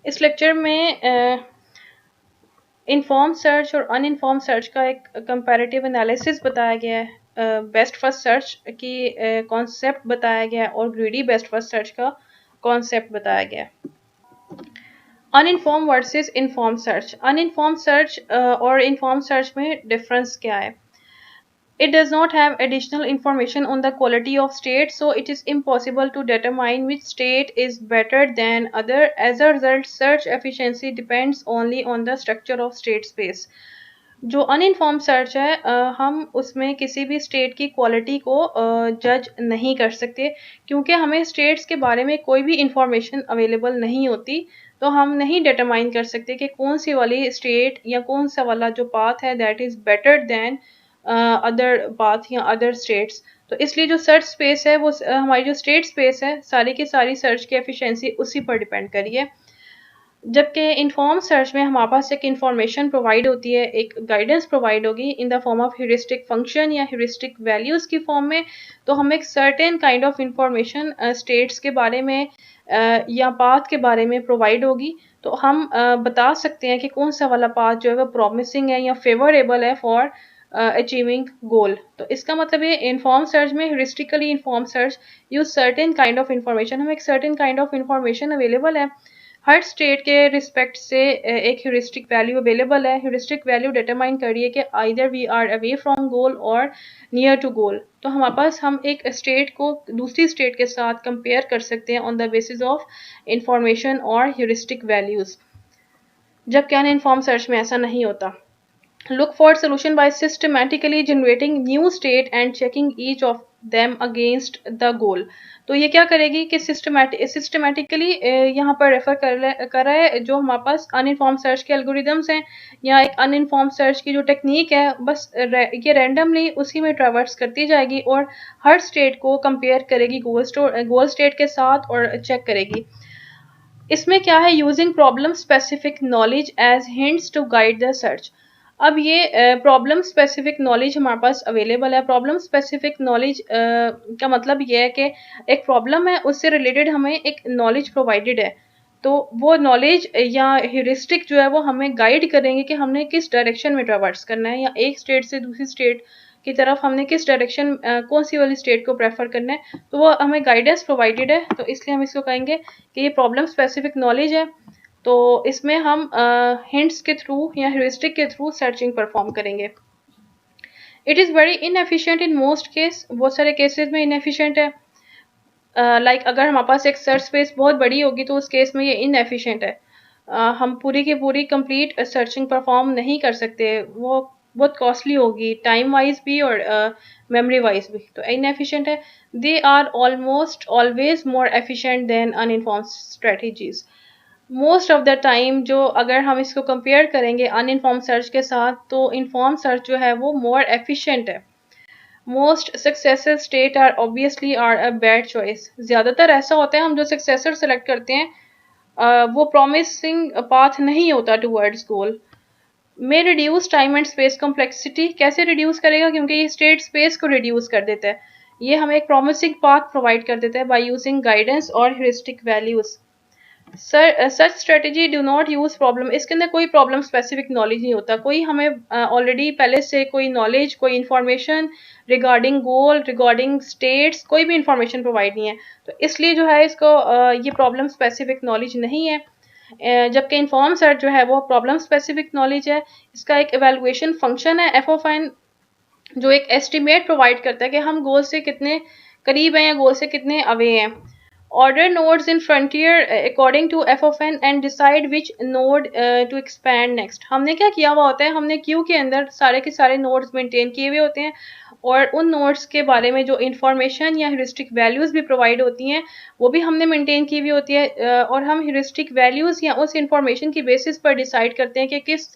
इस लेक्चर में inform search और अनइन्फॉर्म सर्च का एक कंपैरेटिव एनालिसिस बताया गया है, बेस्ट फर्स्ट सर्च की कॉन्सेप्ट बताया गया है और ग्रीडी बेस्ट फर्स्ट सर्च का कॉन्सेप्ट बताया गया है। अनइन्फॉर्म वर्सेस इन्फॉर्म सर्च। अनइन्फॉर्म सर्च और इन्फॉर्म सर्च में डिफरेंस क्या है? It does not have additional information on the quality of state, so it is impossible to determine which state is better than other. As a result, search efficiency depends only on the structure of state space. जो अनइन्फॉर्म search है हम उसमें किसी भी state की quality को जज नहीं कर सकते, क्योंकि हमें स्टेट्स के बारे में कोई भी इंफॉर्मेशन अवेलेबल नहीं होती, तो हम नहीं डिटरमाइन कर सकते कि कौन सी वाली स्टेट या कौन सा वाला जो पाथ है that is better than other path या अदर स्टेट्स। तो इसलिए जो सर्च स्पेस है वो हमारी जो स्टेट स्पेस है सारी की सारी सर्च की एफिशिएंसी उसी पर डिपेंड करी है। जबकि इन्फॉर्म सर्च में हमारे पास एक इंफॉर्मेशन प्रोवाइड होती है, एक गाइडेंस प्रोवाइड होगी in the form of heuristic function या ह्यूरिस्टिक वैल्यूज़ की फॉर्म में। तो हम एक certain kind of information states के बारे में या पाथ के बारे में प्रोवाइड होगी, तो हम बता सकते हैं कि कौन सा वाला पाथ जो है वो प्रॉमिसिंग है या फेवरेबल है फॉर अचीविंग गोल। तो इसका मतलब ये इन्फॉर्म सर्च में heuristically inform search use certain kind of information, हमें एक certain kind of information available है, हर स्टेट के रिस्पेक्ट से एक ह्यूरिस्टिक वैल्यू अवेलेबल है। ह्यूरिस्टिक वैल्यू डिटरमाइन करिए कि either we are away from goal और नियर टू गोल। तो हमारे पास हम एक स्टेट को दूसरी स्टेट के साथ कंपेयर कर सकते हैं on the basis of information और ह्यूरिस्टिक वैल्यूज़, जबकि अनइन्फॉर्म सर्च में ऐसा नहीं होता। Look for solution by systematically generating new state and checking each of them against the goal। तो ये क्या करेगी कि सिस्टमैटिकली यहाँ पर रेफर कर रहा है जो हमारे पास अनइन्फॉर्म सर्च के एल्गोरिदम्स हैं या एक अनइन्फॉर्म सर्च की जो टेक्निक है, बस ये रैंडमली उसी में ट्रैवर्स करती जाएगी और हर स्टेट को कंपेयर करेगी गोल स्टेट के साथ और चेक करेगी। इसमें क्या है, using problem specific knowledge as hints to guide the search. अब ये प्रॉब्लम स्पेसिफिक नॉलेज हमारे पास अवेलेबल है। प्रॉब्लम स्पेसिफिक नॉलेज का मतलब ये है कि एक प्रॉब्लम है उससे रिलेटेड हमें एक नॉलेज प्रोवाइडेड है, तो वो नॉलेज या ह्यूरिस्टिक जो है वो हमें गाइड करेंगे कि हमने किस डायरेक्शन में ट्रैवर्स करना है या एक स्टेट से दूसरी स्टेट की तरफ हमने किस डायरेक्शन कौन सी वाली स्टेट को प्रेफर करना है, तो वो हमें गाइडेंस प्रोवाइडेड है। तो इसलिए हम इसको कहेंगे कि ये प्रॉब्लम स्पेसिफिक नॉलेज है। तो इसमें हम हिंट्स के थ्रू या ह्यूरिस्टिक के थ्रू सर्चिंग परफॉर्म करेंगे। It is very inefficient in most case, बहुत सारे केसेस में इनएफिशिएंट है। लाइक अगर हमारे पास एक सर्च स्पेस बहुत बड़ी होगी तो उस केस में ये इनएफिशिएंट है, हम पूरी की पूरी कंप्लीट सर्चिंग परफॉर्म नहीं कर सकते, वो बहुत कॉस्टली होगी टाइम वाइज भी और मेमोरी वाइज भी, तो इनएफिशिएंट है। They are almost always more efficient than uninform strategies. Most of the time जो अगर हम इसको कंपेयर करेंगे अनइन्फॉर्म सर्च के साथ, तो इन्फॉर्म सर्च जो है वो मोर एफिशिएंट है। Most successor state are obviously are a bad choice. ज़्यादातर ऐसा होता है हम जो सक्सेसर सेलेक्ट करते हैं वो प्रॉमिसिंग पाथ नहीं होता टूवर्ड्स गोल। में reduce time and space complexity, कैसे रिड्यूस करेगा, क्योंकि ये स्टेट स्पेस को रिड्यूस कर देता है, ये हमें एक प्रॉमिसिंग पाथ प्रोवाइड कर देता है बाय यूजिंग गाइडेंस और heuristic values. Such strategy do not use problem, इसके अंदर कोई प्रॉब्लम स्पेसिफिक नॉलेज नहीं होता, कोई हमें ऑलरेडी पहले से कोई नॉलेज कोई इंफॉर्मेशन रिगार्डिंग गोल रिगार्डिंग स्टेट्स कोई भी इंफॉर्मेशन प्रोवाइड नहीं है, तो इसलिए जो है इसको ये प्रॉब्लम स्पेसिफिक नॉलेज नहीं है। जबकि इन्फॉर्म सर्च जो है वो प्रॉब्लम स्पेसिफिक नॉलेज है। इसका एक एवेलुएशन फंक्शन है एफ ऑफ एन, जो एक एस्टिमेट प्रोवाइड करता है कि हम गोल से कितने करीब हैं या गोल से कितने अवे हैं। Order nodes in frontier according to f of n and decide which node to expand next। हमने क्या किया हुआ होता है, हमने क्यू के अंदर सारे के सारे नोड्स मेंटेन किए हुए होते हैं और उन नोड्स के बारे में जो इंफॉर्मेशन या ह्यूरिस्टिक वैल्यूज़ भी प्रोवाइड होती हैं वो भी हमने मेंटेन की हुई होती है, और हम ह्यूरिस्टिक वैल्यूज़ या उस इंफॉर्मेशन की बेसिस पर डिसाइड करते हैं कि किस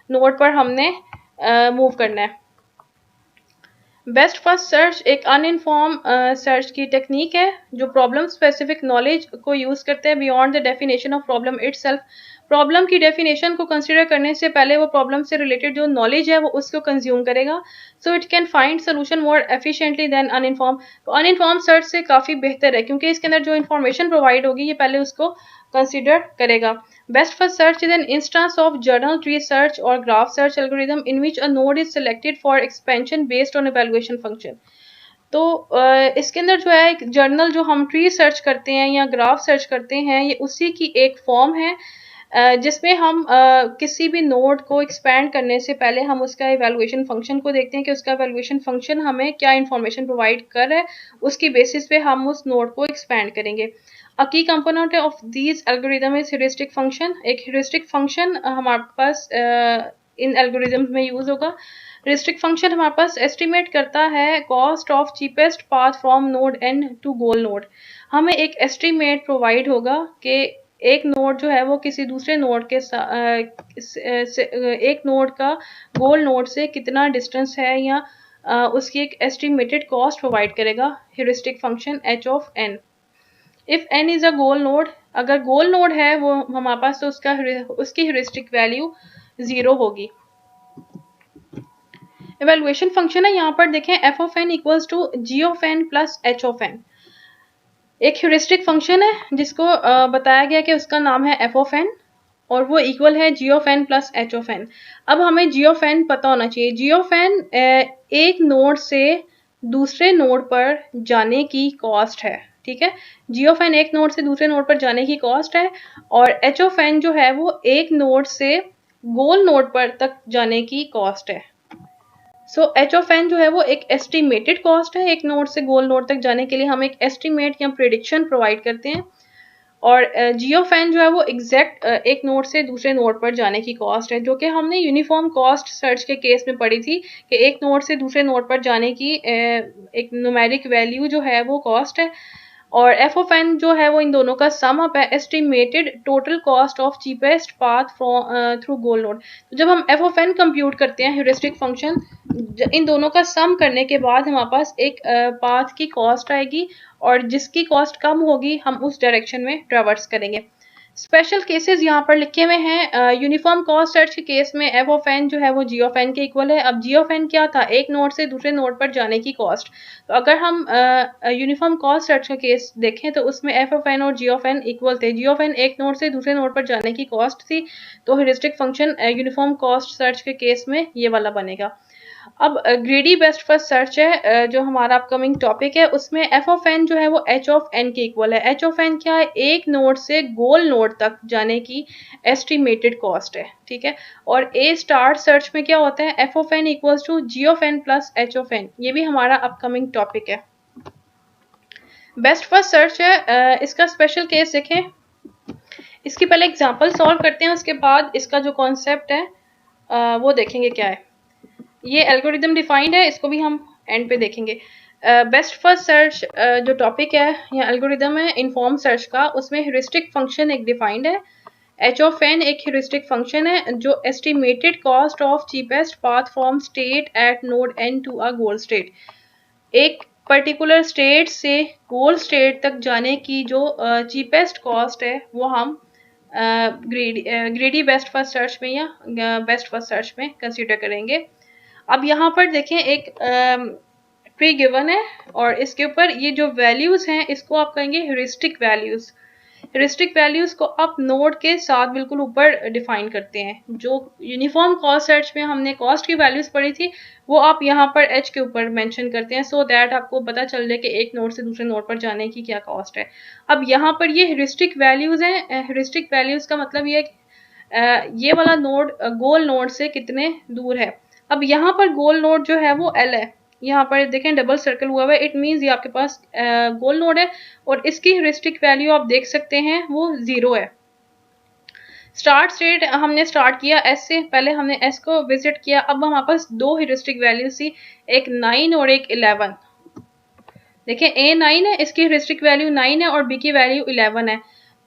नोड पर हमने मूव करना है। बेस्ट फर्स्ट सर्च एक अनइन्फॉर्म सर्च की टेक्निक है जो प्रॉब्लम स्पेसिफिक नॉलेज को यूज़ करते हैं beyond the definition of problem itself. Problem की डेफिनेशन को कंसिडर करने से पहले वो प्रॉब्लम से रिलेटेड जो नॉलेज है वो उसको कंज्यूम करेगा, so it can find solution more efficiently than uninform. तो अनइन्फॉर्म सर्च से काफ़ी बेहतर है क्योंकि इसके अंदर जो इन्फॉर्मेशन प्रोवाइड होगी ये पहले उसको कंसिडर करेगा। Best first search is an instance of journal tree search or graph search algorithm in which a node is selected for expansion based on evaluation function. तो इसके अंदर जो है एक जर्नल जो हम ट्री सर्च करते हैं या ग्राफ सर्च करते हैं, ये उसी की एक फॉर्म है जिसमें हम किसी भी नोड को एक्सपैंड करने से पहले हम उसका इवैल्यूएशन फंक्शन को देखते हैं कि उसका इवैल्यूएशन फंक्शन हमें क्या इंफॉर्मेशन प्रोवाइड कर रहा है, उसकी बेसिस पे हम उस नोड को एक्सपैंड करेंगे। A key component of these algorithm is heuristic function. एक ह्यूरिस्टिक फंक्शन हमारे पास इन एल्गोरिदम्स में यूज होगा। ह्यूरिस्टिक फंक्शन हमारे पास एस्टिमेट करता है cost of cheapest path from node n to goal node. हमें एक एस्टिमेट प्रोवाइड होगा कि एक नोड जो है वो किसी दूसरे नोड के एक नोड का गोल नोड से कितना डिस्टेंस है, या उसकी एक एस्टिमेटेड कॉस्ट प्रोवाइड करेगा heuristic function h of n। If n is a goal node, अगर गोल नोड है वो हमारे पास, तो उसकी ह्यूरिस्टिक वैल्यू 0 होगी। इवैल्यूएशन फंक्शन है यहाँ पर देखें f of n equals to g of n plus h of n। एक ह्यूरिस्टिक फंक्शन है जिसको बताया गया कि उसका नाम है f ऑफ n और वो इक्वल है g of n plus h of n। अब हमें g ऑफ n पता होना चाहिए। g ऑफ n एक नोड से दूसरे नोड पर जाने की कॉस्ट है, ठीक है। g ऑफ n एक नोड से दूसरे नोड पर जाने की कॉस्ट है, और h ऑफ n जो है वो एक नोड से गोल नोड पर तक जाने की कॉस्ट है। सो h ऑफ n जो है वो एक एस्टिमेटेड कॉस्ट है। एक नोड से गोल नोड तक जाने के लिए हम एक एस्टिमेट या प्रेडिक्शन प्रोवाइड करते हैं, और g ऑफ n जो है वो एग्जैक्ट एक नोड से दूसरे नोड पर जाने की कॉस्ट है, जो कि हमने यूनिफॉर्म कॉस्ट सर्च के केस में पढ़ी थी कि एक नोड से दूसरे नोड पर जाने की एक न्यूमेरिक वैल्यू जो है वो कॉस्ट है, और f ऑफ n जो है वो इन दोनों का सम अप है, estimated total cost of cheapest path through goal node. तो जब हम f ऑफ n कंप्यूट करते हैं ह्यूरिस्टिक फंक्शन, इन दोनों का सम करने के बाद हमारे पास एक पाथ की कॉस्ट आएगी, और जिसकी कॉस्ट कम होगी हम उस डायरेक्शन में ट्रैवर्स करेंगे। स्पेशल केसेस यहाँ पर लिखे हुए हैं। यूनिफॉर्म कॉस्ट सर्च के केस में f ऑफ n जो है वो g ऑफ n के इक्वल है। अब g ऑफ n क्या था? एक नोड से दूसरे नोड पर जाने की कॉस्ट। तो अगर हम यूनिफॉर्म कॉस्ट सर्च का केस देखें तो उसमें f ऑफ n और g ऑफ n इक्वल थे। g ऑफ n एक नोड से दूसरे नोड पर जाने की कॉस्ट थी, तो heuristic function uniform cost search के केस में ये वाला बनेगा। अब ग्रीडी बेस्ट फर्स्ट सर्च है जो हमारा अपकमिंग टॉपिक है, उसमें f ऑफ n जो है वो h ऑफ n के इक्वल है। h ऑफ n क्या है? एक नोड से गोल नोड तक जाने की एस्टिमेटेड कॉस्ट है, ठीक है। और a स्टार सर्च में क्या होता है? f of n equals to g of n plus h of n। ये भी हमारा अपकमिंग टॉपिक है। बेस्ट फर्स्ट सर्च है, इसका स्पेशल केस देखें। इसकी पहले एग्जाम्पल सॉल्व करते हैं, उसके बाद इसका जो कॉन्सेप्ट है वो देखेंगे क्या है। ये एल्गोरिदम डिफाइंड है, इसको भी हम एंड पे देखेंगे। बेस्ट फर्स्ट सर्च जो टॉपिक है या एल्गोरिदम है इनफॉर्म सर्च का, उसमें ह्यूरिस्टिक फंक्शन एक डिफाइंड है। h ऑफ n एक ह्यूरिस्टिक फंक्शन है जो estimated cost of cheapest path from state at node n to a goal state. एक पर्टिकुलर स्टेट से गोल स्टेट तक जाने की जो चीपेस्ट कॉस्ट है वो हम ग्रीडी बेस्ट फर्स्ट सर्च में या बेस्ट फर्स्ट सर्च में कंसीडर करेंगे। अब यहाँ पर देखें एक ट्री गिवन है, और इसके ऊपर ये जो वैल्यूज हैं इसको आप कहेंगे ह्यूरिस्टिक वैल्यूज। ह्यूरिस्टिक वैल्यूज को आप नोड के साथ बिल्कुल ऊपर डिफाइन करते हैं। जो यूनिफॉर्म कॉस्ट सर्च में हमने कॉस्ट की वैल्यूज पढ़ी थी वो आप यहाँ पर h के ऊपर मेंशन करते हैं, सो दैट आपको पता चल जाए कि एक नोड से दूसरे नोड पर जाने की क्या कॉस्ट है। अब यहाँ पर ये ह्यूरिस्टिक वैल्यूज हैं। ह्यूरिस्टिक वैल्यूज का मतलब ये है कि ये वाला नोड गोल नोड से कितने दूर है। अब यहाँ पर गोल नोड जो है वो L है, यहाँ पर देखें डबल सर्कल हुआ हुआ है, इट मीन्स ये आपके पास गोल नोड है, और इसकी ह्यूरिस्टिक वैल्यू आप देख सकते हैं वो 0 है। स्टार्ट स्टेट हमने स्टार्ट किया S से, पहले हमने S को विजिट किया। अब हमारे पास दो ह्यूरिस्टिक वैल्यूज थी, एक 9 और एक 11। देखें A 9 है, इसकी ह्यूरिस्टिक वैल्यू 9 है और B की वैल्यू 11 है।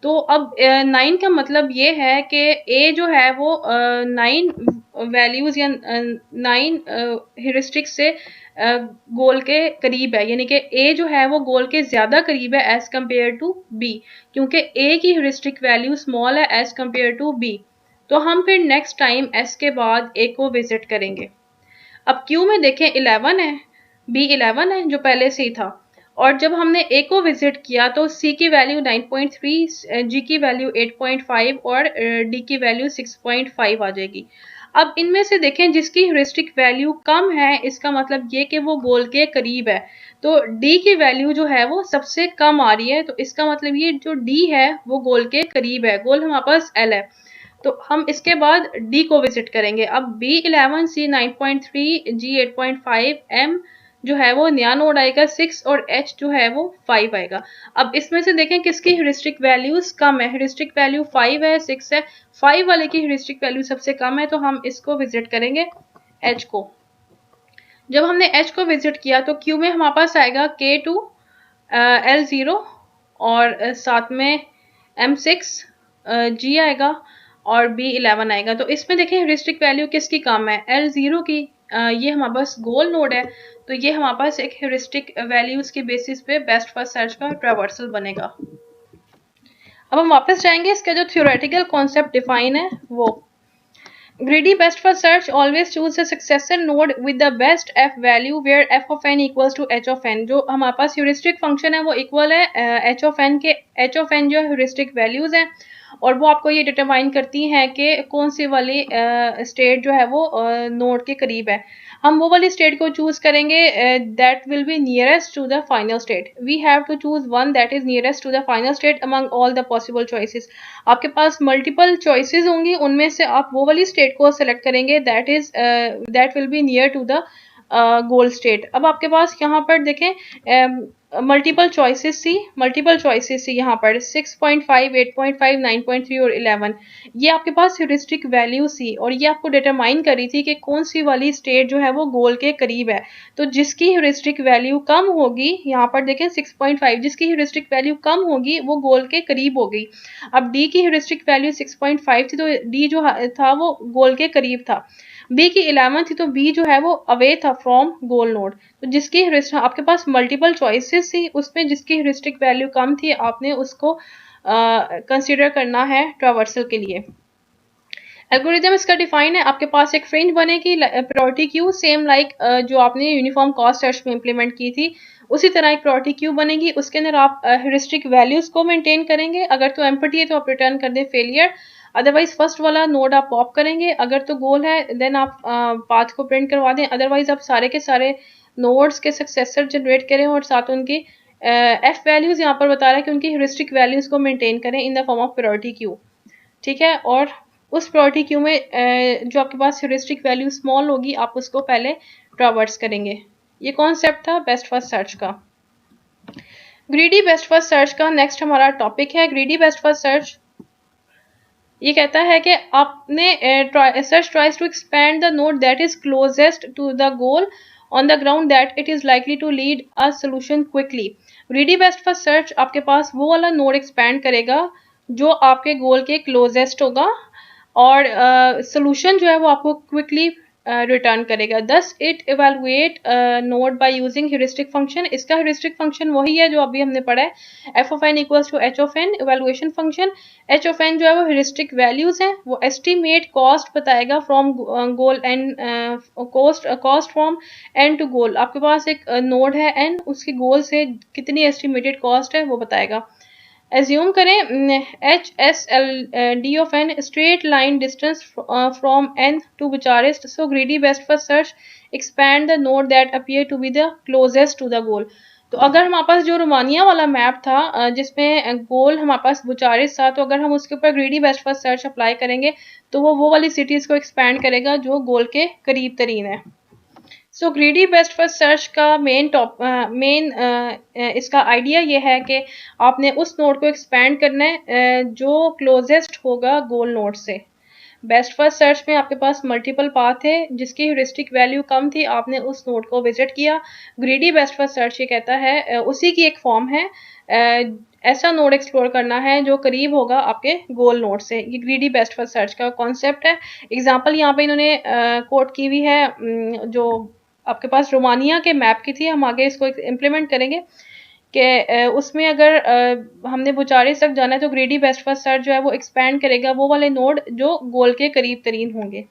तो अब 9 का मतलब ये है कि A जो है वो 9 वैल्यूज या 9 ह्यूरिस्टिक से गोल के करीब है, यानी कि A जो है वो गोल के ज़्यादा करीब है एज कम्पेयर टू B, क्योंकि A की ह्यूरिस्टिक वैल्यू स्मॉल है एज कम्पेयर टू B। तो हम फिर नेक्स्ट टाइम S के बाद A को विजिट करेंगे। अब Q में देखें 11 है, B 11 है जो पहले से ही था, और जब हमने ए को विजिट किया तो सी की वैल्यू 9.3, जी की वैल्यू 8.5 और डी की वैल्यू 6.5 आ जाएगी। अब इनमें से देखें जिसकी ह्यूरिस्टिक वैल्यू कम है, इसका मतलब ये कि वो गोल के करीब है। तो डी की वैल्यू जो है वो सबसे कम आ रही है, तो इसका मतलब ये जो डी है वो गोल के करीब है। गोल हमारे पास एल है, तो हम इसके बाद डी को विजिट करेंगे। अब बी 11, सी 9.3, जी 8.5, एम जो है वो नया नोड आएगा 6 और एच जो है वो 5 आएगा। अब इसमें से देखें किसकी ह्यूरिस्टिक वैल्यूज कम है। ह्यूरिस्टिक वैल्यू 5 है, 6 है, 5 वाले की ह्यूरिस्टिक वैल्यू सबसे कम है, तो हम इसको विजिट करेंगे एच को। जब हमने एच को विजिट किया तो क्यू में हमारे पास आएगा K2, L0 और साथ में M6, G आएगा और B11 आएगा। तो इसमें देखें ह्यूरिस्टिक वैल्यू किसकी कम है, L0 की। ये हमारे पास गोल नोड है, तो ये हमारे पास एक ह्यूरिस्टिक वैल्यूज के बेसिस पे बेस्ट फर्स्ट सर्च का ट्रैवर्सल बनेगा। अब हम वापस जाएंगे, इसका जो थ्योरेटिकल कॉन्सेप्ट डिफाइन है वो। Greedy best first search always choose a successor node with the best f value where f of n equals to h of n। जो हमारे पास heuristic function है वो इक्वल है h of n के। h of n जो heuristic values हैं और वो आपको ये डिटरमाइन करती हैं कि कौन सी वाली स्टेट जो है वो नोड के करीब है। हम वो वाली स्टेट को चूज करेंगे that will be nearest to the final state. We have to choose one that is nearest to the final state among all the possible choices. आपके पास मल्टीपल चॉइसेस होंगी, उनमें से आप वो वाली स्टेट को सेलेक्ट करेंगे that will be near to the goal state. अब आपके पास यहाँ पर देखें मल्टीपल चॉइसेस सी यहाँ पर 6.5, 8.5, 9.3 और 11, ये आपके पास ह्यूरिस्टिक वैल्यू सी और ये आपको डिटरमाइन करी थी कि कौन सी वाली स्टेट जो है वो गोल के करीब है। तो जिसकी ह्यूरिस्टिक वैल्यू कम होगी, यहाँ पर देखें 6.5, जिसकी ह्यूरिस्टिक वैल्यू कम होगी वो गोल के करीब होगी। अब डी की ह्यूरिस्टिक वैल्यू 6.5 थी, तो डी जो था वो गोल के करीब था। बी की 11 थी, तो बी जो है वो अवे था फ्रॉम गोल नोड। तो जिसकी आपके पास मल्टीपल चॉइसेस थी, उसमें जिसकी ह्यूरिस्टिक वैल्यू कम थी आपने उसको कंसिडर करना है ट्रैवर्सल के लिए। एल्गोरिदम इसका डिफाइन है, आपके पास एक फ्रिंज बनेगी प्रायोरिटी क्यू सेम लाइक जो आपने यूनिफॉर्म कॉस्ट सर्च में इंप्लीमेंट की थी, उसी तरह एक प्रायोरिटी क्यू बनेगी। उसके अंदर आप ह्यूरिस्टिक वैल्यूज को मेंटेन करेंगे। अगर तो एम्प्टी है तो आप रिटर्न कर दें फेलियर, अदरवाइज फर्स्ट वाला नोड आप पॉप करेंगे। अगर तो गोल है देन आप पाथ को प्रिंट करवा दें, अदरवाइज आप सारे के सारे नोड्स के सक्सेसर जनरेट करें और साथ उनकी एफ वैल्यूज यहाँ पर बता रहा है कि उनकी ह्यूरिस्टिक वैल्यूज को मेंटेन करें in the form of priority queue. ठीक है, और उस प्रायोरिटी क्यू में जो आपके पास ह्यूरिस्टिक वैल्यू स्मॉल होगी आप उसको पहले ट्रैवर्स करेंगे। ये कॉन्सेप्ट था बेस्ट फर्स्ट सर्च का। ग्रीडी बेस्ट फर्स्ट सर्च का नेक्स्ट हमारा टॉपिक है ग्रीडी बेस्ट फर्स्ट सर्च। ये कहता है कि आपने search tries to expand the node that is closest to the goal on the ground that it is likely to lead a solution quickly. Greedy best first search आपके पास वो वाला node expand करेगा जो आपके गोल के क्लोजेस्ट होगा और सोल्यूशन जो है वो आपको क्विकली रिटर्न करेगा। Thus it evaluate node by using heuristic function. इसका ह्यूरिस्टिक फंक्शन वही है जो अभी हमने पढ़ा है, F of N equals to H of N evaluation function. H of N जो है वो ह्यूरिस्टिक वैल्यूज हैं, वो एस्टिमेट कॉस्ट बताएगा from goal N, cost from N to goal. आपके पास एक नोड है एन, उसके गोल से कितनी एस्टिमेटेड कॉस्ट है वो बताएगा। एज्यूम करें H S L D of N straight line distance from N to Bucharest, so greedy best first search expand the node that appear to be the closest to the goal. तो अगर हमारे पास जो Romania वाला map था जिसमें गोल हमारे पास बुचारिस्ट था, तो अगर हम उसके ऊपर greedy best first search apply करेंगे तो वो वाली सिटीज को एक्सपैंड करेगा जो गोल के करीब तरीन है। सो ग्रीडी बेस्ट फर्स्ट सर्च का मेन इसका आइडिया ये है कि आपने उस नोड को एक्सपेंड करना है जो क्लोजेस्ट होगा गोल नोड से। बेस्ट फर्स्ट सर्च में आपके पास मल्टीपल पाथ है, जिसकी ह्यूरिस्टिक वैल्यू कम थी आपने उस नोड को विजिट किया। ग्रीडी बेस्ट फर्स्ट सर्च ये कहता है उसी की एक फॉर्म है, ऐसा नोड एक्सप्लोर करना है जो करीब होगा आपके गोल नोड से। ये ग्रीडी बेस्ट फर्स्ट सर्च का कॉन्सेप्ट है। एग्जांपल यहाँ पे इन्होंने कोट की हुई है जो आपके पास रोमानिया के मैप की थी। हम आगे इसको इम्प्लीमेंट करेंगे कि उसमें अगर हमने बुचारिस्ट तक जाना है तो ग्रीडी बेस्ट फर्स्ट सर्च जो है वो एक्सपैंड करेगा वो वाले नोड जो गोल के करीब तरीन होंगे।